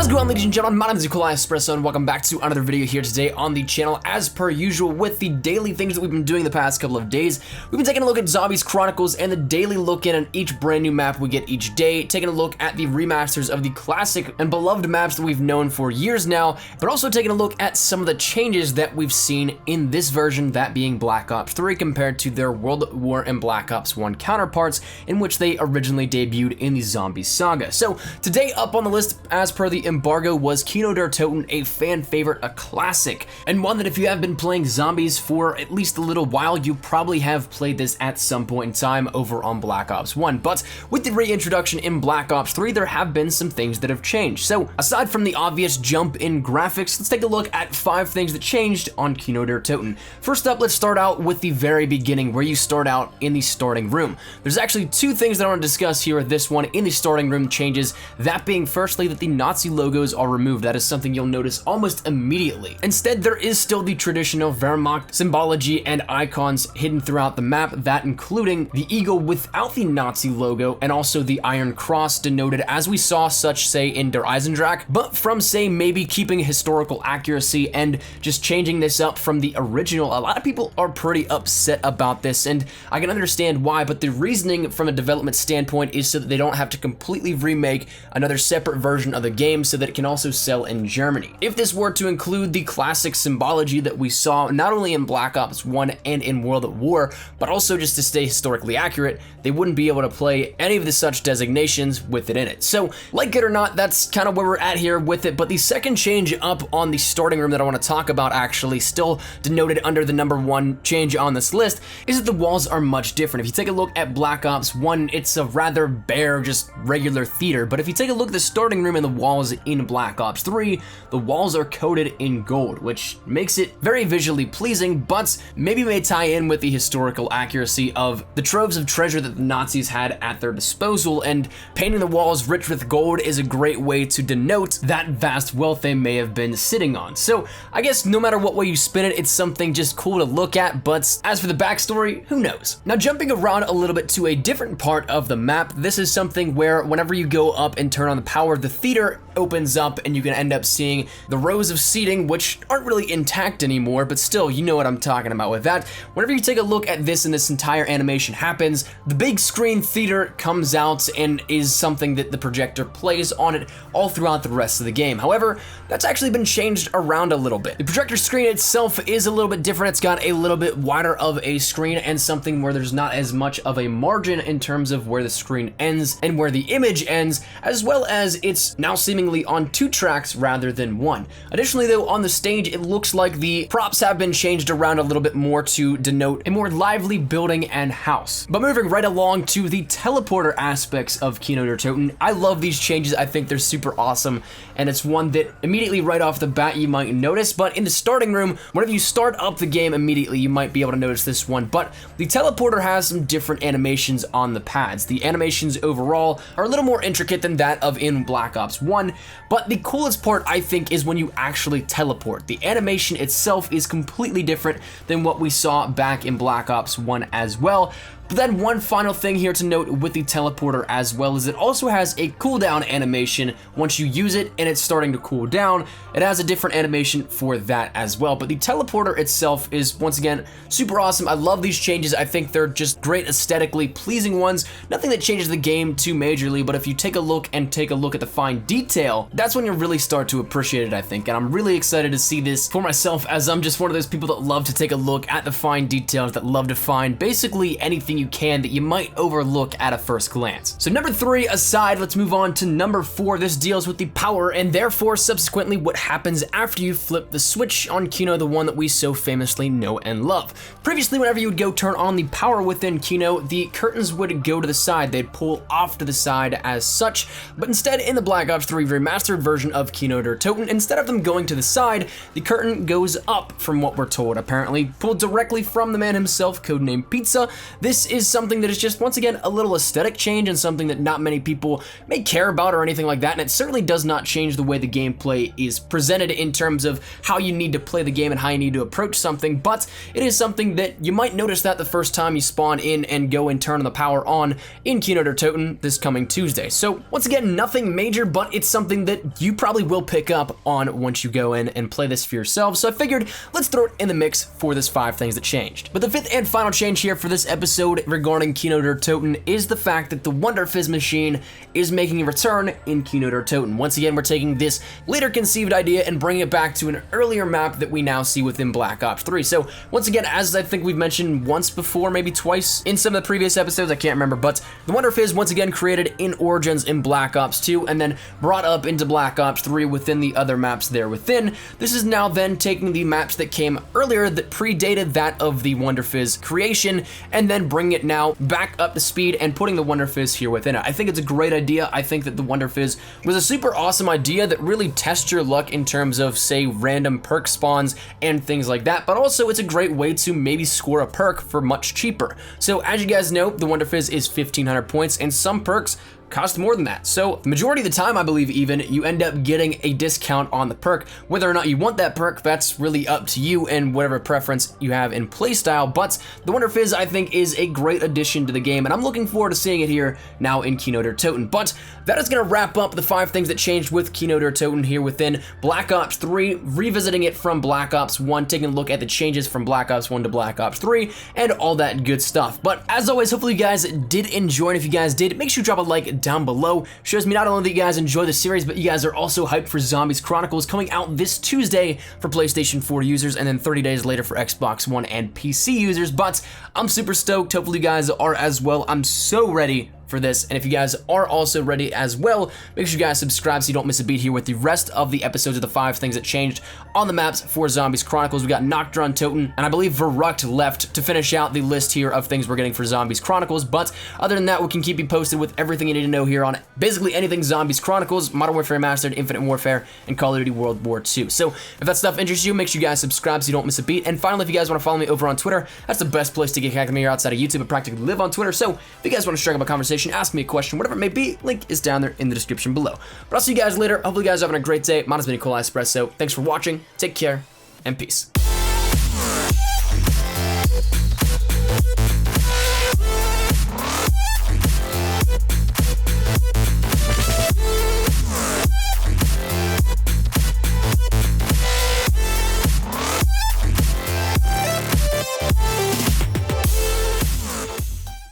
going on, ladies and gentlemen? My name is Espresso, and welcome back to another video here today on the channel. As per usual, with the daily things that we've been doing the past couple of days, we've been taking a look at Zombies Chronicles and the daily look in on each brand new map we get each day, taking a look at the remasters of the classic and beloved maps that we've known for years now, but also taking a look at some of the changes that we've seen in this version, that being Black Ops 3 compared to their World at War and Black Ops 1 counterparts, in which they originally debuted in the Zombie Saga. So today up on the list, as per the embargo, was Kino Der Toten, a fan favorite, a classic, and one that if you have been playing zombies for at least a little while, you probably have played this at some point in time over on Black Ops 1. But with the reintroduction in Black Ops 3, there have been some things that have changed. So aside from the obvious jump in graphics, let's take a look at 5 things that changed on Kino Der Toten. First up, let's start out with the very beginning, where you start out in the starting room. There's actually 2 things that I want to discuss here with this one in the starting room changes, that being firstly that the Nazi logos are removed. That is something you'll notice almost immediately. Instead, there is still the traditional Wehrmacht symbology and icons hidden throughout the map, that including the eagle without the Nazi logo and also the Iron Cross denoted as we saw such say in Der Eisendrache, but from say maybe keeping historical accuracy and just changing this up from the original. A lot of people are pretty upset about this, and I can understand why, but the reasoning from a development standpoint is so that they don't have to completely remake another separate version of the game so that it can also sell in Germany. If this were to include the classic symbology that we saw not only in Black Ops 1 and in World at War, but also just to stay historically accurate, they wouldn't be able to play any of the such designations with it in it. So, like it or not, that's kind of where we're at here with it. But the second change up on the starting room that I want to talk about, actually still denoted under the number 1 change on this list, is that the walls are much different. If you take a look at Black Ops 1, it's a rather bare, just regular theater. But if you take a look at the starting room and the walls in Black Ops 3, the walls are coated in gold, which makes it very visually pleasing, but maybe may tie in with the historical accuracy of the troves of treasure that the Nazis had at their disposal, and painting the walls rich with gold is a great way to denote that vast wealth they may have been sitting on. So I guess no matter what way you spin it, it's something just cool to look at, but as for the backstory, who knows? Now jumping around a little bit to a different part of the map, this is something where whenever you go up and turn on the power, the theater opens up and you can end up seeing the rows of seating, which aren't really intact anymore, but still, you know what I'm talking about with that. Whenever you take a look at this and this entire animation happens, the big screen theater comes out and is something that the projector plays on it all throughout the rest of the game. However, that's actually been changed around a little bit. The projector screen itself is a little bit different. It's got a little bit wider of a screen and something where there's not as much of a margin in terms of where the screen ends and where the image ends, as well as it's now seemingly on 2 tracks rather than 1. Additionally though, on the stage, it looks like the props have been changed around a little bit more to denote a more lively building and house. But moving right along to the teleporter aspects of Kino Der Toten, I love these changes. I think they're super awesome, and it's one that immediately right off the bat you might notice, but in the starting room, whenever you start up the game immediately, you might be able to notice this one. But the teleporter has some different animations on the pads. The animations overall are a little more intricate than that of in Black Ops 1, but the coolest part, I think, is when you actually teleport. The animation itself is completely different than what we saw back in Black Ops 1 as well. But then one final thing here to note with the teleporter as well is it also has a cooldown animation. Once you use it and it's starting to cool down, it has a different animation for that as well. But the teleporter itself is, once again, super awesome. I love these changes. I think they're just great aesthetically pleasing ones. Nothing that changes the game too majorly, but if you take a look at the fine detail, that's when you really start to appreciate it, I think. And I'm really excited to see this for myself, as I'm just one of those people that love to take a look at the fine details, that love to find basically anything you can that you might overlook at a first glance. So number 3 aside, let's move on to number 4. This deals with the power and therefore subsequently what happens after you flip the switch on Kino, the one that we so famously know and love. Previously, whenever you would go turn on the power within Kino, the curtains would go to the side. They'd pull off to the side as such, but instead in the Black Ops 3 remastered version of Kino Der Toten, instead of them going to the side, the curtain goes up from what we're told, apparently pulled directly from the man himself, codenamed Pizza. This is something that is just, once again, a little aesthetic change and something that not many people may care about or anything like that, and it certainly does not change the way the gameplay is presented in terms of how you need to play the game and how you need to approach something, but it is something that you might notice that the first time you spawn in and go and turn the power on in Kino Der Toten this coming Tuesday. So once again, nothing major, but it's something that you probably will pick up on once you go in and play this for yourself. So I figured let's throw it in the mix for this 5 things that changed. But the 5th and final change here for this episode regarding Kino Der Toten is the fact that the Wonder Fizz machine is making a return in Kino Der Toten. Once again, we're taking this later conceived idea and bringing it back to an earlier map that we now see within Black Ops 3. So once again, as I think we've mentioned once before, maybe twice in some of the previous episodes, I can't remember, but the Wonder Fizz once again created in Origins in Black Ops 2 and then brought up into Black Ops 3 within the other maps there within. This is now then taking the maps that came earlier that predated that of the Wonder Fizz creation and then bringing it now back up to speed and putting the Wonder Fizz here within it. I think it's a great idea. I think that the Wonder Fizz was a super awesome idea that really tests your luck in terms of, say, random perk spawns and things like that, but also it's a great way to maybe score a perk for much cheaper. So as you guys know, the Wonder Fizz is 1,500 points and some perks cost more than that. So the majority of the time, I believe even, you end up getting a discount on the perk. Whether or not you want that perk, that's really up to you and whatever preference you have in playstyle, but the Wonder Fizz, I think, is a great addition to the game, and I'm looking forward to seeing it here now in Kino Der Toten. But that is going to wrap up the 5 things that changed with Kino Der Toten here within Black Ops 3, revisiting it from Black Ops 1, taking a look at the changes from Black Ops 1 to Black Ops 3, and all that good stuff. But as always, hopefully you guys did enjoy, and if you guys did, make sure you drop a like down below. Shows me not only that you guys enjoy the series, but you guys are also hyped for Zombies Chronicles coming out this Tuesday for PlayStation 4 users and then 30 days later for Xbox One and PC users. But I'm super stoked. Hopefully you guys are as well. I'm so ready for this, and if you guys are also ready as well, make sure you guys subscribe so you don't miss a beat here with the rest of the episodes of the 5 things that changed on the maps for Zombies Chronicles. We got Nocturne Toten, and I believe Verrucht left to finish out the list here of things we're getting for Zombies Chronicles, but other than that, we can keep you posted with everything you need to know here on basically anything Zombies Chronicles, Modern Warfare Mastered, Infinite Warfare, and Call of Duty World War II. So if that stuff interests you, make sure you guys subscribe so you don't miss a beat, and finally, if you guys want to follow me over on Twitter, that's the best place to get connected with me here outside of YouTube. I practically live on Twitter, so if you guys want to strike up a conversation, ask me a question, whatever it may be, link is down there in the description below. But I'll see you guys later. Hopefully you guys are having a great day. Mine has been Nikolai Espresso. Thanks for watching, take care, and peace.